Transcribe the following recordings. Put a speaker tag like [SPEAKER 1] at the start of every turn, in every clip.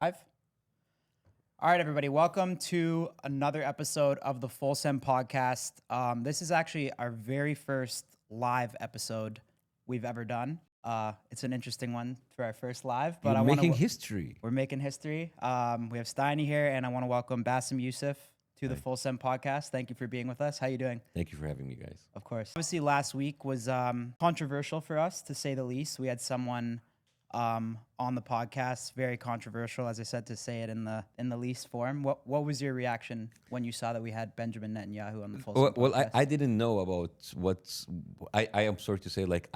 [SPEAKER 1] Live. All right, everybody. Welcome to another episode of the Full Sem podcast. This is actually our very first live episode we've ever done. It's an interesting one for our first live, but
[SPEAKER 2] You're
[SPEAKER 1] I want
[SPEAKER 2] making
[SPEAKER 1] to.
[SPEAKER 2] history.
[SPEAKER 1] We're making history. We have Steiny here, and I want to welcome Bassem Youssef to the
[SPEAKER 2] Hi.
[SPEAKER 1] Full Sem podcast. Thank you for being with us. How you doing?
[SPEAKER 2] Thank you for having me, guys.
[SPEAKER 1] Of course. Obviously, last week was controversial for us, to say the least. We had someone on the podcast, very controversial, as I said, to say it in the least form. What was your reaction when you saw that we had Benjamin Netanyahu on the Full Sun
[SPEAKER 2] Well,
[SPEAKER 1] podcast?
[SPEAKER 2] I didn't know about what's. I am sorry to say, like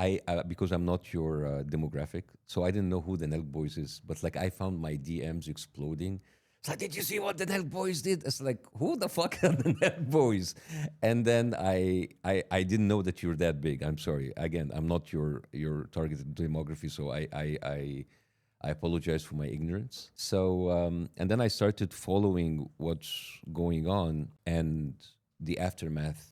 [SPEAKER 2] because I'm not your demographic, so I didn't know who the Nelk Boys is. But like, I found my DMs exploding. It's like, did you see what the Nelk Boys did? It's like, who the fuck are the Nelk Boys? And then I didn't know that you're that big. I'm sorry. Again, I'm not your targeted demography, so I apologize for my ignorance. So, and then I started following what's going on and the aftermath.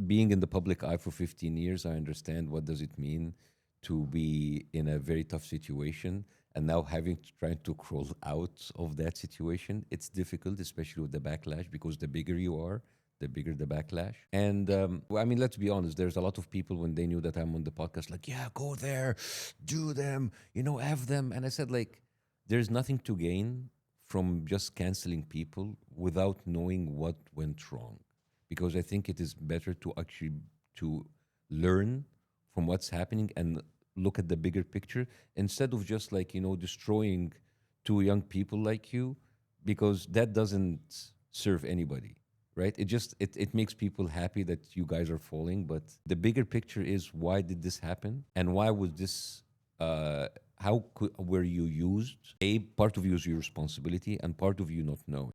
[SPEAKER 2] Being in the public eye for 15 years, I understand what does it mean to be in a very tough situation. And now having to try to crawl out of that situation, it's difficult, especially with the backlash, because the bigger you are, the bigger the backlash. And I mean, let's be honest, there's a lot of people when they knew that I'm on the podcast, like, yeah, go there, do them, have them. And I said, like, there's nothing to gain from just canceling people without knowing what went wrong. Because I think it is better to actually to learn from what's happening and look at the bigger picture instead of just like, destroying two young people like you, because that doesn't serve anybody, right? It makes people happy that you guys are falling, but the bigger picture is, why did this happen and why was this were you used? A part of you is your responsibility and part of you not knowing.